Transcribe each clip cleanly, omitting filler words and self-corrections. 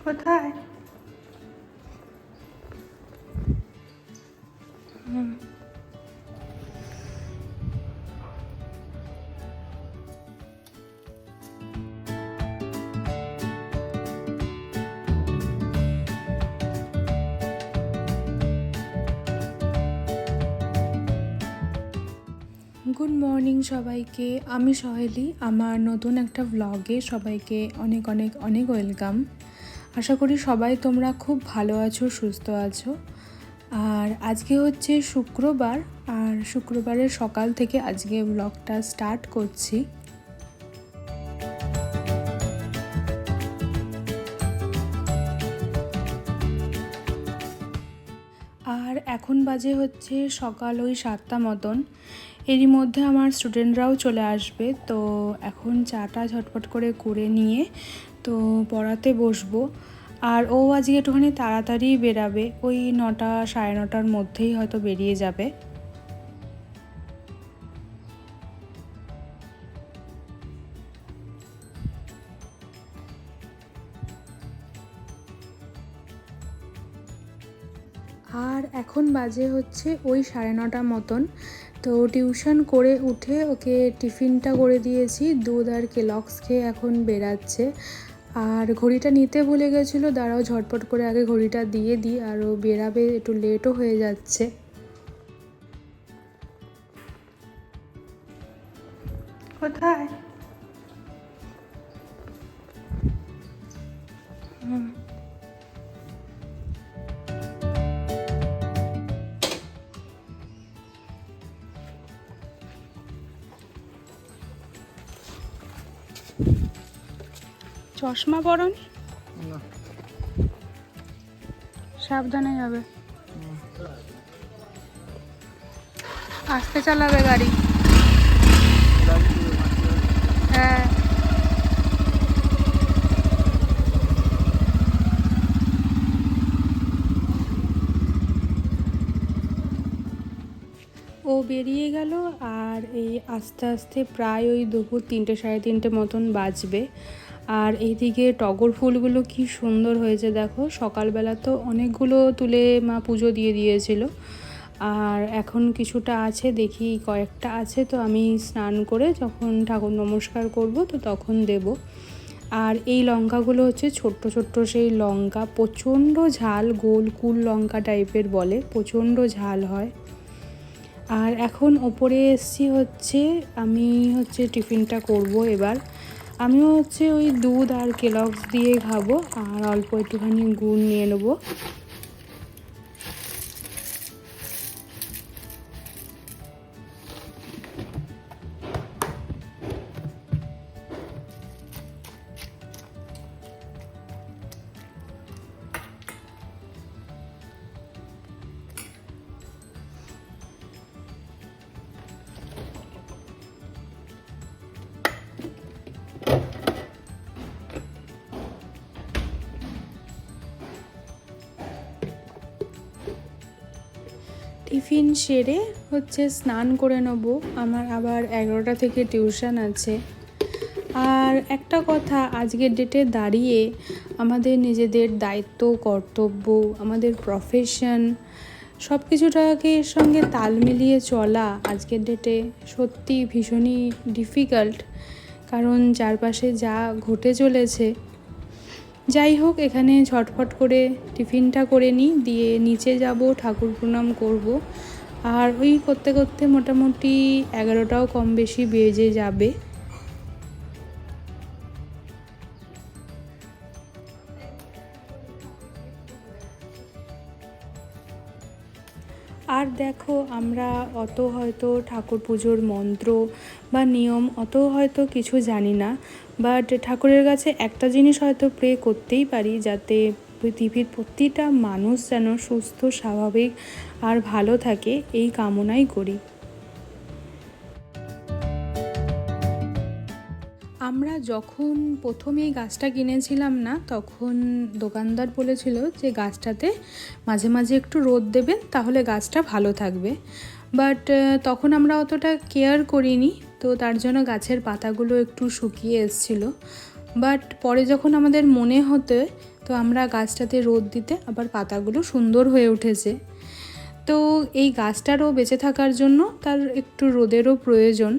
কোথায়? Good morning সবাইকে, আমি সহেলি। আমার নতুন একটা ব্লগে সবাইকে অনেক অনেক অনেক ওয়েলকাম। আশা করি সবাই তোমরা খুব ভালো আছো, সুস্থ আছো। আর আজকে হচ্ছে শুক্রবার, আর শুক্রবারের সকাল থেকে আজকে ব্লগটা স্টার্ট করছি। আর এখন বাজে হচ্ছে সকাল ওই 7টা মতন। এরই মধ্যে আমার স্টুডেন্টরাও চলে আসবে, তো এখন চাটা ঝটপট করে নিয়ে তো পড়াতে বসবো। আর ও আজকে একটুখানি তাড়াতাড়ি বেরাবে, ওই 9টা সাড়ে 9টার মধ্যেই হয়তো বেরিয়ে যাবে। আর এখন বাজে হচ্ছে ওই 9:30 মতন। তো টিউশন করে উঠে ওকে টিফিনটা করে দিয়েছি, দুধ আর কেলগস খেয়ে এখন বেরাচ্ছে। আর ঘড়িটা নিতে ভুলে গেছিলো, দাঁড়াও ঝটপট করে আগে ঘড়িটা দিয়ে দিই, আর ও বেরাবে, একটু লেটও হয়ে যাচ্ছে। কোথায়? চশমা পরনি? না, সাবধানে যাবে, আস্তে চালাবে গাড়ি। হ্যাঁ, ও বেরিয়ে গেল। আর এই আস্তে আস্তে প্রায় ওই দুপুর 3টে সাড়ে 3টে মতন বাজবে। আর এইদিকে টগর ফুলগুলো কি সুন্দর হয়েছে দেখো। সকালবেলা তো অনেকগুলো তুলে মা পুজো দিয়ে দিয়েছিল, আর এখন কিছুটা আছে, দেখি কয়েকটা আছে, তো আমি স্নান করে যখন ঠাকুর নমস্কার করব তো তখন দেব। আর এই লঙ্কাগুলো হচ্ছে ছোট্ট ছোট্ট সেই লঙ্কা, প্রচণ্ড ঝাল, গোল কুল লঙ্কা টাইপের বলে, প্রচণ্ড ঝাল হয়। আর এখন ওপরে এসছি হচ্ছে, আমি হচ্ছে টিফিনটা করব এবার। আমিও হচ্ছে ওই দুধ আর কেলগস দিয়ে খাবো, আর অল্প একটুখানি গুড় নিয়ে নেবো। টিফিন সেরে হচ্ছে স্নান করে নেব, আমার আবার 11টা থেকে টিউশন আছে। আর একটা কথা, আজকের ডেটে দাঁড়িয়ে আমাদের নিজেদের দায়িত্ব, কর্তব্য, আমাদের প্রফেশন সব কিছুটাকে এর সঙ্গে তাল মিলিয়ে চলা আজকের ডেটে সত্যি ভীষণই ডিফিকাল্ট, কারণ চারপাশে যা ঘটে চলেছে। যাই হোক, এখানে ঝটফট করে টিফিনটা করে নিই, দিয়ে নিচে যাব, ঠাকুর প্রণাম করব। আর ওই করতে করতে মোটামুটি 11টাও কম বেশি বেজে যাবে। আর দেখো, আমরা অত হয়তো ঠাকুর পুজোর মন্ত্র বা নিয়ম অত হয়তো কিছু জানি না, বাট ঠাকুরের কাছে একটা জিনিস হয়তো প্রে করতেই পারি, যাতে পৃথিবীর প্রতিটা মানুষ যেন সুস্থ, স্বাভাবিক আর ভালো থাকে, এই কামনাই করি। আমরা যখন প্রথমে এই গাছটা কিনেছিলাম না, তখন দোকানদার বলেছিল যে গাছটাতে মাঝে মাঝে একটু রোদ দেবেন, তাহলে গাছটা ভালো থাকবে। বাট তখন আমরা অতটা কেয়ার করিনি, তো তার জন্য গাছের পাতাগুলো একটু শুকিয়ে এসেছিলো। বাট পরে যখন আমাদের মনে হতে, তো আমরা গাছটাতে রোদ দিতে আবার পাতাগুলো সুন্দর হয়ে উঠেছে। তো এই গাছটারও বেঁচে থাকার জন্য তার একটু রোদেরও প্রয়োজন।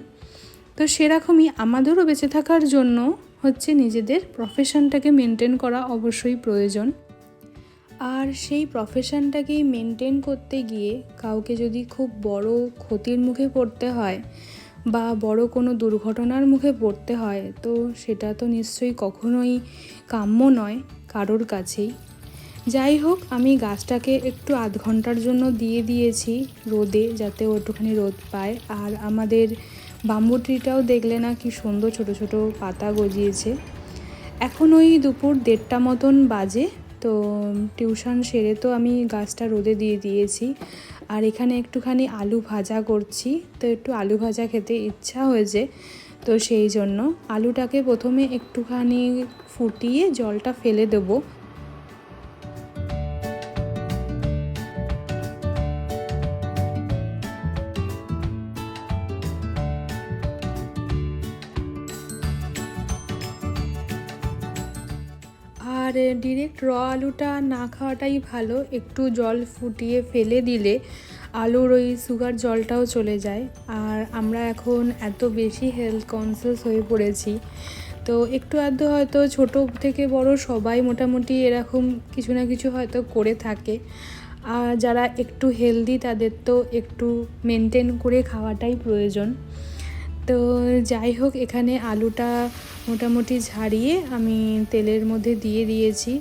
তো সেরকমই আমাদেরও বেঁচে থাকার জন্য হচ্ছে নিজেদের প্রফেশনটাকে মেনটেন করা অবশ্যই প্রয়োজন। আর সেই প্রফেশনটাকেই মেনটেন করতে গিয়ে কাউকে যদি খুব বড় ক্ষতির মুখে পড়তে হয় বা বড় কোনো দুর্ঘটনার মুখে পড়তে হয়, তো সেটা তো নিশ্চয়ই কখনোই কাম্য নয় কারোর কাছেই। যাই হোক, আমি গাছটাকে একটু আধ ঘন্টার জন্য দিয়ে দিয়েছি রোদে, যাতে ও একটুখানি রোদ পায়। আর আমাদের বাম্বু ট্রিটাও দেখলে না কি সুন্দর ছোট ছোট পাতা গজিয়েছে। এখন ওই দুপুর 1:30 মতন বাজে। তো টিউশন সেরে তো আমি গাছটা রোদে দিয়ে দিয়েছি। আর এখানে একটুখানি আলু ভাজা করছি, তো একটু আলু ভাজা খেতে ইচ্ছা হয়েছে, তো সেই জন্য আলুটাকে প্রথমে একটুখানি ফুটিয়ে জলটা ফেলে দেবো। আর ডিরেক্ট আলুটা না খাওয়াটাই ভালো, একটু জল ফুটিয়ে ফেলে দিলে আলুর ওই সুগার জলটাও চলে যায়। আর আমরা এখন এত বেশি হেলথ কনসিয়াস হয়ে পড়েছি, তো একটু আধটু হয়তো ছোট থেকে বড় সবাই মোটামুটি এরকম কিছু না কিছু হয়তো করে থাকে। আর যারা একটু হেলদি তাদের তো একটু মেনটেন করে খাওয়াটাই প্রয়োজন। তো যাই হোক, এখানে আলুটা মোটামুটি ঝাড়িয়ে আমি তেলের মধ্যে দিয়ে দিয়েছি।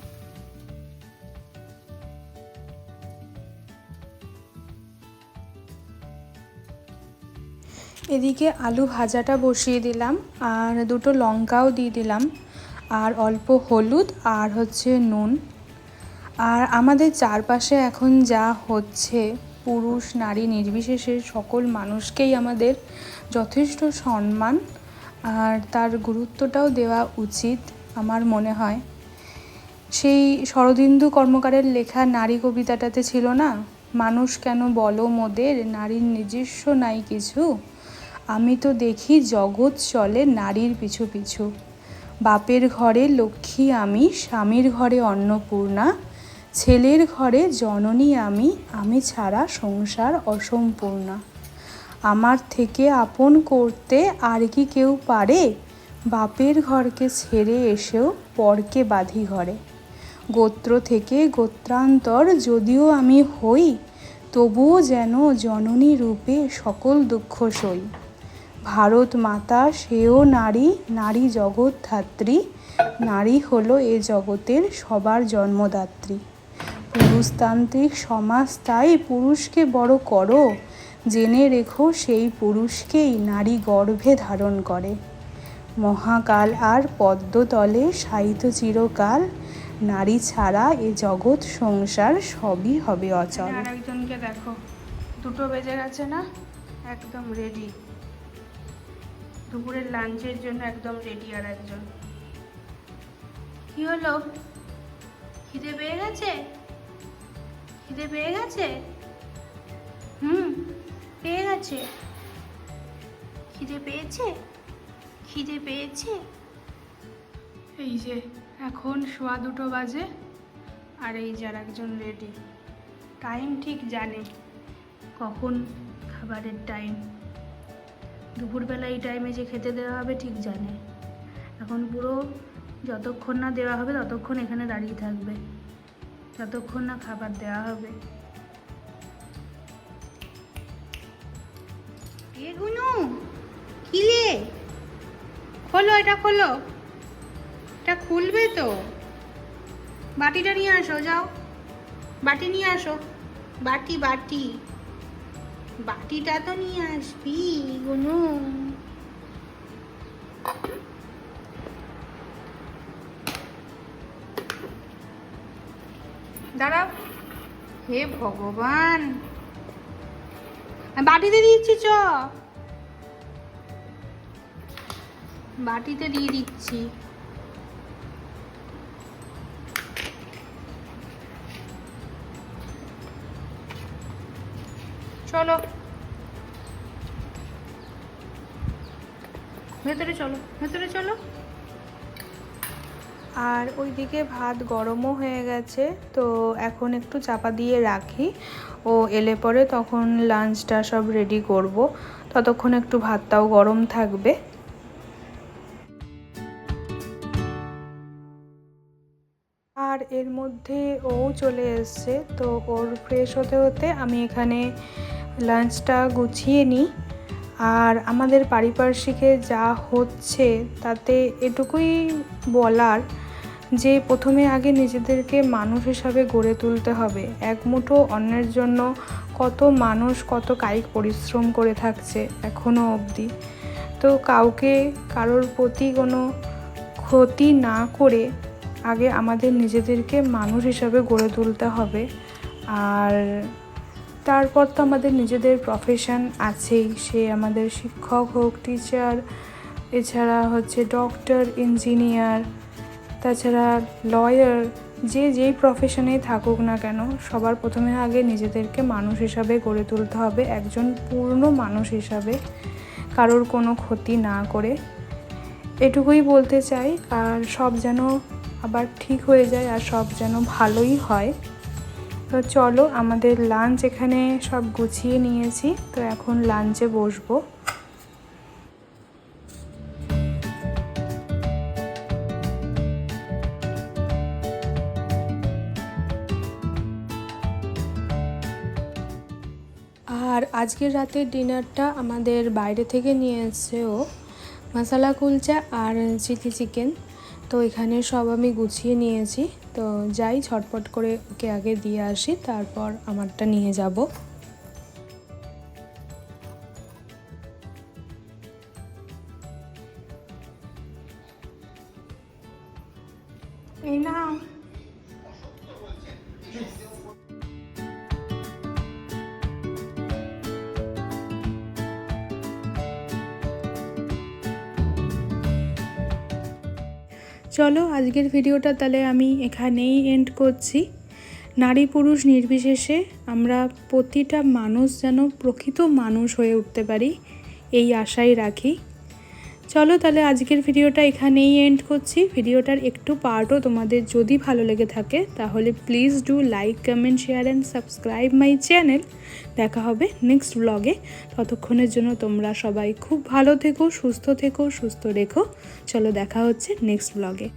এদিকে আলু ভাজাটা বসিয়ে দিলাম, আর দুটো লঙ্কাও দিয়ে দিলাম, আর অল্প হলুদ আর হচ্ছে নুন। আর আমাদের চারপাশে এখন যা হচ্ছে, পুরুষ নারী নির্বিশেষে সকল মানুষকেই আমাদের যথেষ্ট সম্মান আর তার গুরুত্বটাও দেওয়া উচিত আমার মনে হয়। সেই শরদিন্দু কর্মকারের লেখা নারী কবিতাটাতে ছিল না, মানুষ কেন বলো মোদের, নারীর নিজস্ব নাই কিছু, আমি তো দেখি জগৎ চলে নারীর পিছু পিছু, বাপের ঘরে লক্ষ্মী আমি, স্বামীর ঘরে অন্নপূর্ণা, ছেলের ঘরে জননী আমি, আমি ছাড়া সংসার অসম্পূর্ণা, আমার থেকে আপন করতে আর কি কেউ পারে, বাপের ঘরকে ছেড়ে এসেও পরকে বাঁধি ঘরে, গোত্র থেকে গোত্রান্তর যদিও আমি হই, তবুও যেন জননী রূপে সকল দুঃখ সই, ভারত মাতা সেও নারী, নারী জগৎ ধাত্রী, নারী হলো এ জগতের সবার জন্মদাত্রী, পুরুষতান্ত্রিক সমাজ তাই পুরুষকে বড় করো, জেনে রেখো সেই পুরুষকেই নারী গর্ভে ধারণ করে, মহাকাল আর পদ্মতলে শায়িত চিরকাল, নারী ছাড়া এ জগৎ সংসার সবই হবে অচল। আর একজনকে দেখো, 2টো বেজে গেছে না, একদম রেডি দুপুরের লাঞ্চের জন্য, একদম রেডি। আর একজন, কি হলো, খিদে পেয়ে গেছে? খিদে পেয়ে গেছে? পেয়ে গেছে? খিদে পেয়েছে? খিদে পেয়েছে? এই যে এখন 2:15 বাজে, আর এই যে আর একজন রেডি, টাইম ঠিক জানে কখন খাবারের টাইম, দুপুরবেলা এই টাইমে যে খেতে দেওয়া হবে ঠিক জানে। এখন পুরো যতক্ষণ না দেওয়া হবে ততক্ষণ এখানে দাঁড়িয়ে থাকবে, যতক্ষণ না খাবার দেওয়া হবে। এ গুনু, কি রে, খোলো এটা, খোলো এটা, খুলবে তো। বাটিটা নিয়ে আসো, যাও বাটি নিয়ে আসো, বাটি বাটি বাটিটা তো নিয়ে আসবি গুনু। দাঁড়াও, হে ভগবান, বাটিতে দিচ্ছি, চ বাটিতে দিয়ে দিচ্ছি। চলো ভেতরে, চলো ভেতরে চলো। আর ওইদিকে ভাত গরমও হয়ে গেছে, তো এখন একটু চাপা দিয়ে রাখি, ও এলে পরে তখন লাঞ্চটা সব রেডি করব, ততক্ষণ একটু ভাতটাও গরম থাকবে। আর এর মধ্যে ও চলে এসছে, তো ওর ফ্রেশ হতে হতে আমি এখানে লাঞ্চটা গুছিয়ে নিই। আর আমাদের পারিপার্শ্বিকে যা হচ্ছে তাতে এটুকুই বলার যে প্রথমে আগে নিজেদেরকে মানুষ হিসাবে গড়ে তুলতে হবে। এক মুঠো অন্যের জন্য কত মানুষ কত কায়িক পরিশ্রম করে থাকছে এখনও অবধি, তো কাউকে কারোর প্রতি কোনো ক্ষতি না করে আগে আমাদের নিজেদেরকে মানুষ হিসাবে গড়ে তুলতে হবে। আর তারপর তো আমাদের নিজেদের প্রফেশন আছেই, সে আমাদের শিক্ষক হোক, টিচার, এছাড়া হচ্ছে ডক্টর, ইঞ্জিনিয়ার, তাছাড়া লয়ার, যে যেই প্রফেশনেই থাকুক না কেন সবার প্রথমে আগে নিজেদেরকে মানুষ হিসাবে গড়ে তুলতে হবে, একজন পূর্ণ মানুষ হিসাবে, কারোর কোনো ক্ষতি না করে। এটুকুই বলতে চাই। আর সব যেন আবার ঠিক হয়ে যায় আর সব যেন ভালোই হয়। তো চলো, আমাদের লাঞ্চ এখানে সব গুছিয়ে নিয়েছি, তো এখন লাঞ্চে বসবো। আর আজকের রাতের ডিনারটা আমাদের বাইরে থেকে নিয়ে এসছে ও, মশলা কুলচা আর চিলি চিকেন। তো এখানে সব আমি গুছিয়ে নিয়েছি, তো যাই ঝটপট করে ওকে আগে দিয়ে আসি, তারপর আমারটা নিয়ে যাব। এই না, চলো আজকের ভিডিওটা তাহলে আমি এখানেই এন্ড করছি। নারী পুরুষ নির্বিশেষে আমরা প্রতিটা মানুষ যেন প্রকৃত মানুষ হয়ে উঠতে পারি, এই আশাই রাখি। চলো তাহলে আজকের ভিডিওটা এখানেই এন্ড করছি। ভিডিওটার একটু পার্টও তোমাদের যদি ভালো লেগে থাকে তাহলে please do like, comment, share and subscribe my channel. দেখা হবে নেক্সট ব্লগে। ততক্ষণের জন্য তোমরা সবাই খুব ভালো থেকো, সুস্থ থেকো, সুস্থ রেখো। চলো দেখা হচ্ছে নেক্সট ব্লগে।